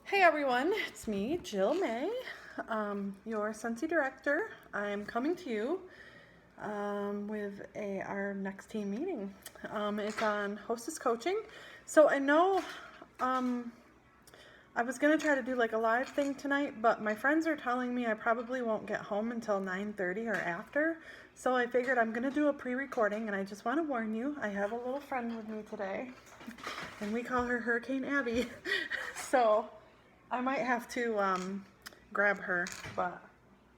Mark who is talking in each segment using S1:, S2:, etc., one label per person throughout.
S1: Hey everyone, it's me, Jill May, your Scentsy director. I'm coming to you with our next team meeting. It's on Hostess Coaching. So I know I was going to try to do like a live thing tonight, but my friends are telling me I probably won't get home until 9:30 or after. So I figured I'm going to do a pre-recording, and I just want to warn you, I have a little friend with me today, and we call her Hurricane Abby. So I might have to grab her, but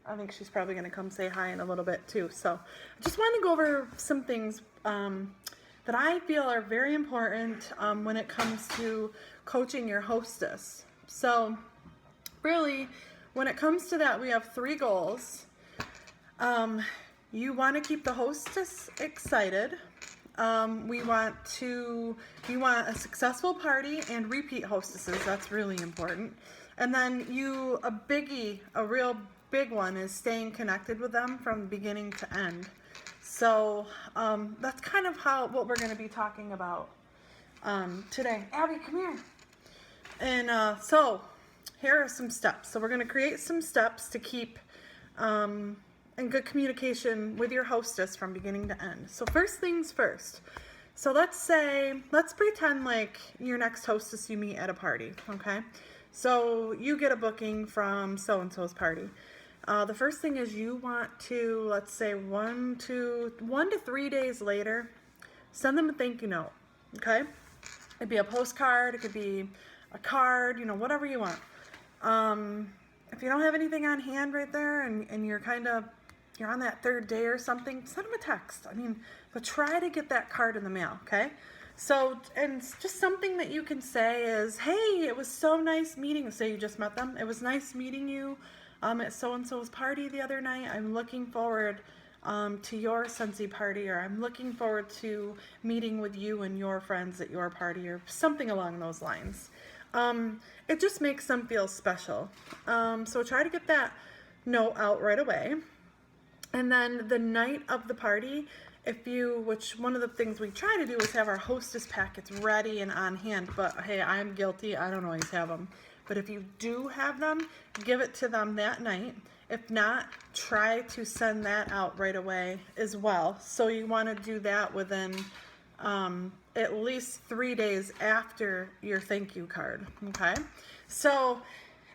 S1: I think she's probably going to come say hi in a little bit too. So I just want to go over some things that I feel are very important when it comes to coaching your hostess. So really, when it comes to that, we have three goals. You want to keep the hostess excited. We want a successful party and repeat hostesses. That's really important. And then a real big one is staying connected with them from beginning to end. So that's kind of what we're going to be talking about today. Abby, come here. And so here are some steps. So we're going to create some steps to keep and good communication with your hostess from beginning to end. So first things first. So let's pretend like your next hostess you meet at a party, okay? So you get a booking from so-and-so's party. The first thing is you want to, let's say 1 to 3 days later, send them a thank you note, okay? It'd be a postcard, it could be a card, whatever you want. If you don't have anything on hand right there and you're on that third day or something, send them a text. But try to get that card in the mail, okay? So, and just something that you can say is, hey, it was so nice meeting, say you just met them, it was nice meeting you at so-and-so's party the other night. I'm looking forward to your Scentsy party, or I'm looking forward to meeting with you and your friends at your party, or something along those lines. It just makes them feel special. So try to get that note out right away. And then the night of the party, which one of the things we try to do is have our hostess packets ready and on hand, but hey, I'm guilty, I don't always have them. But if you do have them, give it to them that night. If not, try to send that out right away as well. So you want to do that within at least 3 days after your thank you card, okay? So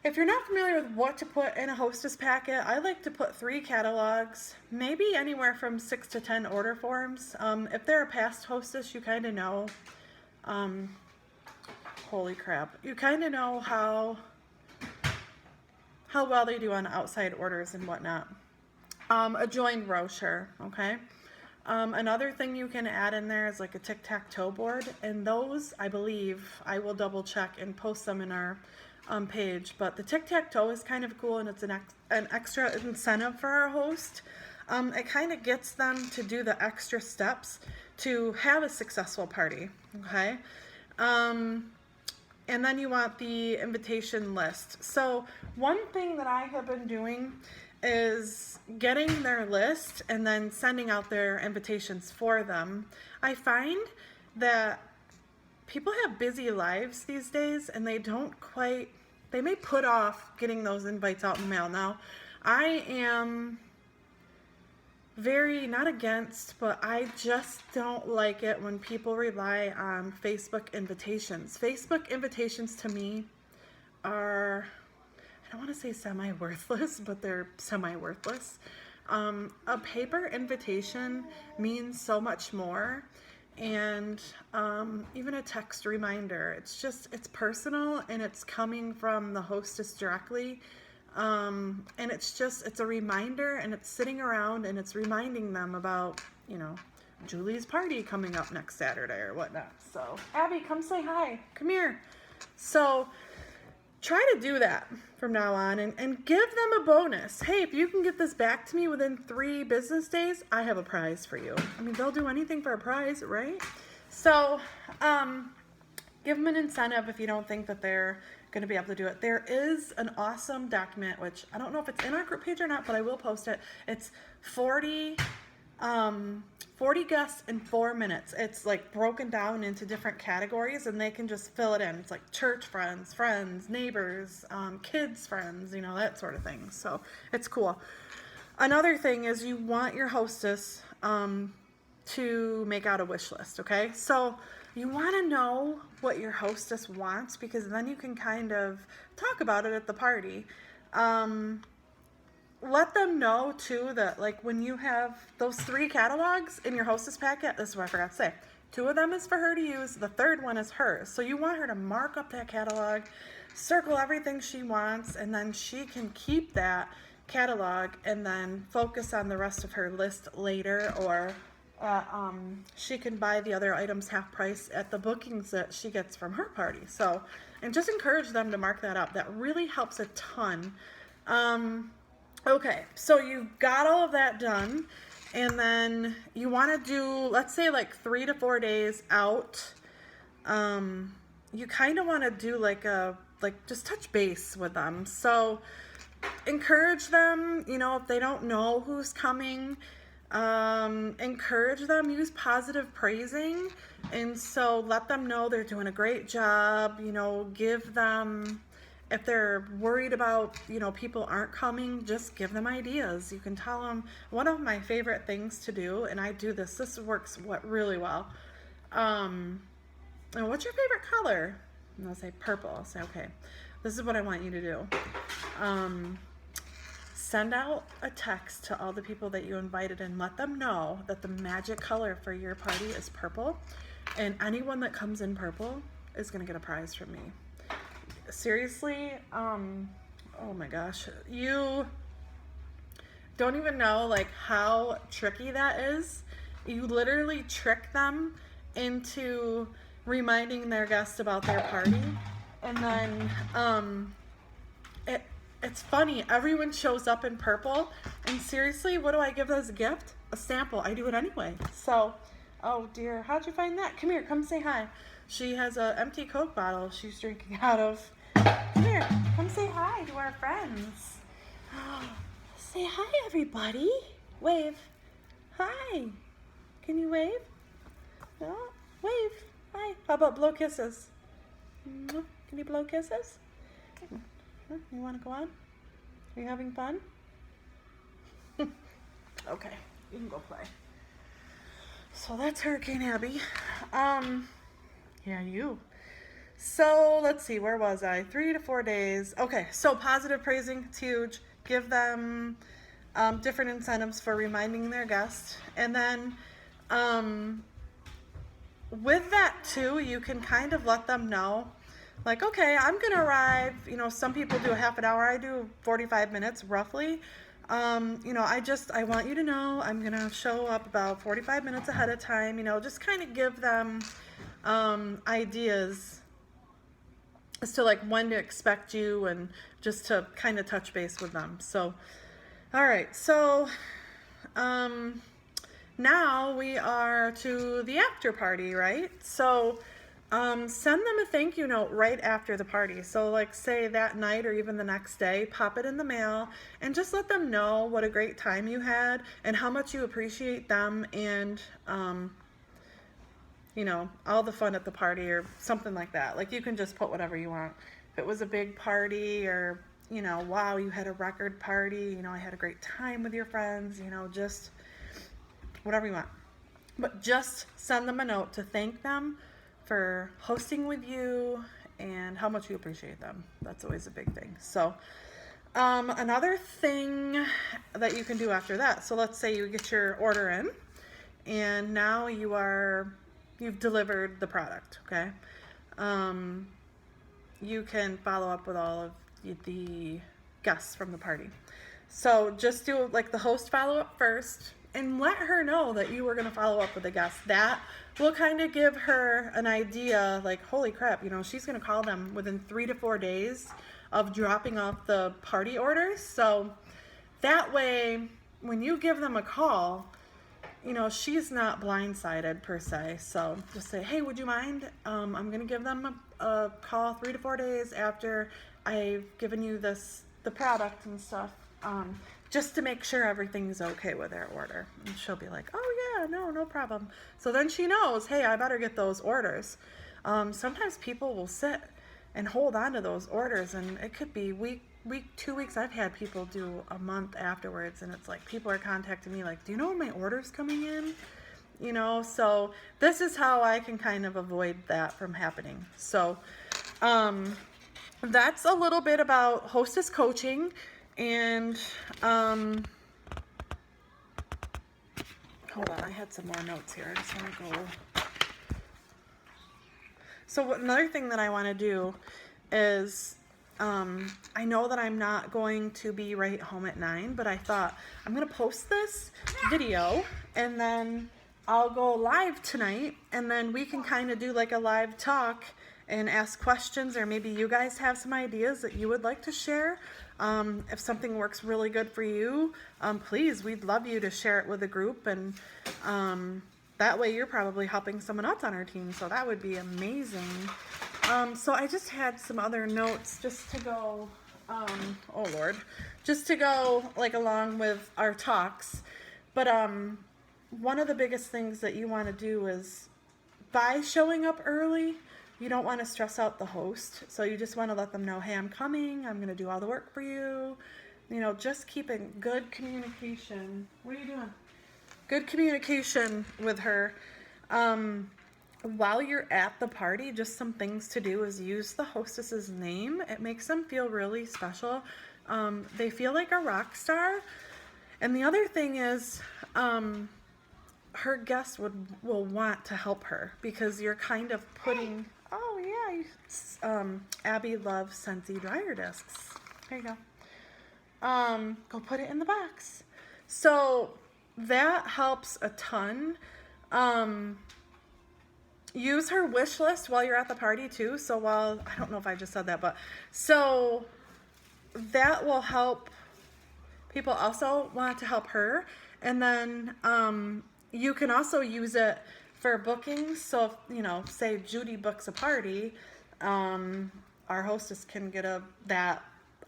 S1: if you're not familiar with what to put in a hostess packet, I like to put 3 catalogs, maybe anywhere from 6 to 10 order forms. If they're a past hostess, you kind of know, holy crap, you kind of know how well they do on outside orders and whatnot. A joined brochure, okay? Another thing you can add in there is like a tic-tac-toe board, and those, I believe, I will double check and post them in our page, but the tic-tac-toe is kind of cool, and it's an extra incentive for our host. It kind of gets them to do the extra steps to have a successful party, okay? And then you want the invitation list. So one thing that I have been doing is getting their list and then sending out their invitations for them. I find that people have busy lives these days, and they may put off getting those invites out in the mail. Now, I am very not against, but I just don't like it when people rely on Facebook invitations. Facebook invitations to me are, I don't want to say semi-worthless, but they're semi-worthless. A paper invitation means so much more. And even a text reminder, it's personal, and it's coming from the hostess directly, and it's a reminder, and it's sitting around, and it's reminding them about Julie's party coming up next Saturday or whatnot. So Abby, come say hi, come here. So try to do that from now on, and give them a bonus. Hey, if you can get this back to me within 3 business days, I have a prize for you. They'll do anything for a prize, right? So give them an incentive if you don't think that they're going to be able to do it. There is an awesome document, which I don't know if it's in our group page or not, but I will post it. It's 40 40 guests in 4 minutes. It's like broken down into different categories and they can just fill it in. It's like church friends, neighbors, kids friends, that sort of thing. So it's cool. Another thing is you want your hostess to make out a wish list, okay? So you want to know what your hostess wants because then you can kind of talk about it at the party. Let them know too that like when you have those 3 catalogs in your hostess packet, this is what I forgot to say. 2 of them is for her to use, the 3rd one is hers. So you want her to mark up that catalog, circle everything she wants, and then she can keep that catalog and then focus on the rest of her list later, or she can buy the other items half price at the bookings that she gets from her party. So, and just encourage them to mark that up. That really helps a ton. Okay, so you've got all of that done, and then you want to do, let's say like 3 to 4 days out. You kind of want to do like just touch base with them. So encourage them, if they don't know who's coming, encourage them, use positive praising, and so let them know they're doing a great job, give them, if they're worried about, people aren't coming, just give them ideas. You can tell them, one of my favorite things to do, and I do this works really well. And what's your favorite color? And I'll say purple. I'll say, okay, this is what I want you to do. Send out a text to all the people that you invited and let them know that the magic color for your party is purple, and anyone that comes in purple is going to get a prize from me. Seriously, oh my gosh, you don't even know like how tricky that is. You literally trick them into reminding their guests about their party, and then it's funny, everyone shows up in purple, and seriously, what do I give as a gift? A sample. I do it anyway. So, oh dear, how'd you find that? Come here, come say hi. She has an empty Coke bottle she's drinking out of. Come here, come say hi to our friends. Say hi, everybody. Wave. Hi. Can you wave? No? Wave. Hi. How about blow kisses? Can you blow kisses? You want to go on? Are you having fun? Okay, you can go play. So that's Hurricane Abby. Yeah, you. So let's see, where was I? 3 to 4 days. Okay, so positive praising, it's huge. Give them different incentives for reminding their guests. And then with that too, you can kind of let them know, like, okay, I'm going to arrive, some people do a half an hour, I do 45 minutes roughly. I want you to know I'm going to show up about 45 minutes ahead of time, just kind of give them ideas as to like when to expect you and just to kind of touch base with them. So, all right, so now we are to the after party, right? So send them a thank you note right after the party. So like say that night or even the next day, pop it in the mail and just let them know what a great time you had and how much you appreciate them and, all the fun at the party or something like that. Like you can just put whatever you want. If it was a big party or, wow, you had a record party, I had a great time with your friends, just whatever you want. But just send them a note to thank them for hosting with you and how much you appreciate them. That's always a big thing. So another thing that you can do after that, so let's say you get your order in and now you've delivered the product, okay? You can follow up with all of the guests from the party. So just do like the host follow-up first and let her know that you were going to follow up with the guest. That will kind of give her an idea, like, holy crap, she's going to call them within 3 to 4 days of dropping off the party orders. So that way, when you give them a call, she's not blindsided per se. So just say, hey, would you mind? I'm going to give them a call 3 to 4 days after I've given you the product and stuff. just to make sure everything's okay with their order. And she'll be like, oh yeah, no problem. So then she knows, hey, I better get those orders. Sometimes people will sit and hold on to those orders, and it could be week, 2 weeks. I've had people do a month afterwards, and it's like people are contacting me like, do you know when my order's coming in? You know, so this is how I can kind of avoid that from happening. So that's a little bit about Hostess Coaching. And hold on, I had some more notes here. I just want to go. So another thing that I want to do is, I know that I'm not going to be right home at 9, but I thought I'm going to post this video and then I'll go live tonight, and then we can kind of do like a live talk and ask questions, or maybe you guys have some ideas that you would like to share. If something works really good for you, please, we'd love you to share it with the group, and that way you're probably helping someone else on our team, so that would be amazing. So I just had some other notes just to go, oh Lord, just to go like along with our talks. But one of the biggest things that you want to do is, by showing up early, you don't want to stress out the host. So you just want to let them know, hey, I'm coming, I'm going to do all the work for you. You know, just keeping good communication. What are you doing? Good communication with her. While you're at the party, just some things to do is use the hostess's name. It makes them feel really special. They feel like a rock star. And the other thing is, her guests will want to help her, because you're kind of putting, oh yeah, Abby loves Scentsy dryer discs. There you go. Go put it in the box. So that helps a ton. Use her wish list while you're at the party too. So while, I don't know if I just said that, but so that will help. People also want to help her. And then you can also use it for bookings. So, if, you know, say Judy books a party, our hostess can get that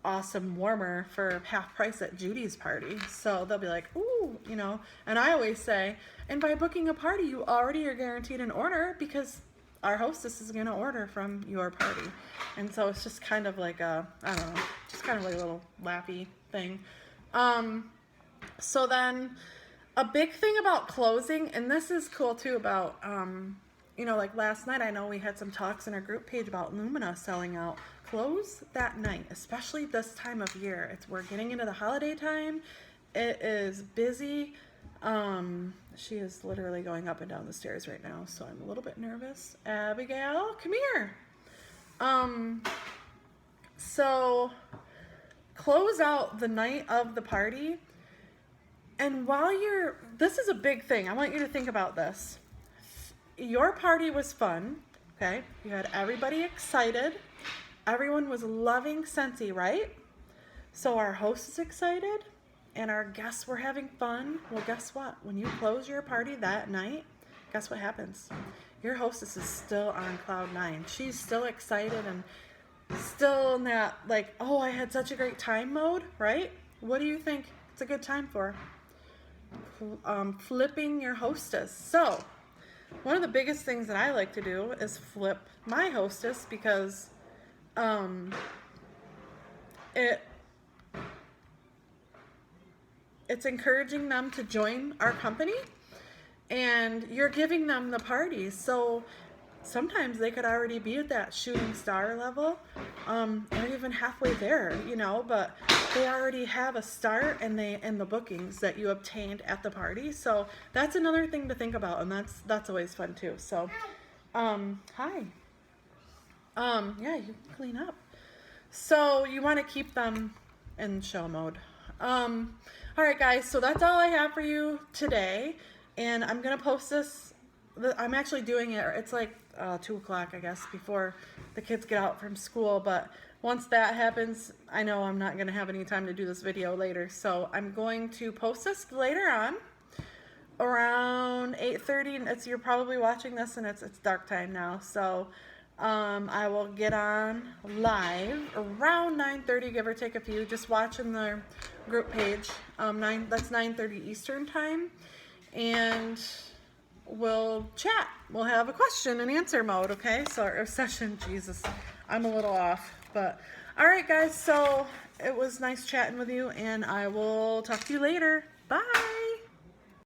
S1: awesome warmer for half price at Judy's party. So they'll be like, ooh, you know. And I always say, and by booking a party, you already are guaranteed an order, because our hostess is going to order from your party. And so it's just kind of like a, I don't know, just kind of like a little laughy thing. So then a big thing about closing, and this is cool too, about, you know, like last night, I know we had some talks in our group page about Lumina selling out. Close that night, especially this time of year. We're getting into the holiday time. It is busy. She is literally going up and down the stairs right now, so I'm a little bit nervous. Abigail, come here. So close out the night of the party. And while this is a big thing. I want you to think about this. Your party was fun, okay? You had everybody excited. Everyone was loving Scentsy, right? So our host is excited and our guests were having fun. Well, guess what? When you close your party that night, guess what happens? Your hostess is still on cloud 9. She's still excited and still in that, like, oh, I had such a great time mode, right? What do you think it's a good time for? Flipping your hostess. So one of the biggest things that I like to do is flip my hostess, because it's encouraging them to join our company, and you're giving them the party. So sometimes they could already be at that shooting star level, or even halfway there, you know, but they already have a start and the bookings that you obtained at the party. So that's another thing to think about, and that's always fun too. So hi. Yeah, you can clean up. So you want to keep them in show mode. All right, guys, so that's all I have for you today, and I'm gonna post this. I'm actually doing it. It's like 2 o'clock, I guess, before the kids get out from school. But once that happens, I know I'm not gonna have any time to do this video later. So I'm going to post this later on, around 8:30. You're probably watching this, and it's dark time now. So I will get on live around 9:30, give or take a few. Just watch in the group page. That's 9:30 Eastern time, and we'll chat. We'll have a question and answer mode. Okay, so our session. Jesus, I'm a little off, but all right, guys. So it was nice chatting with you, and I will talk to you later. Bye.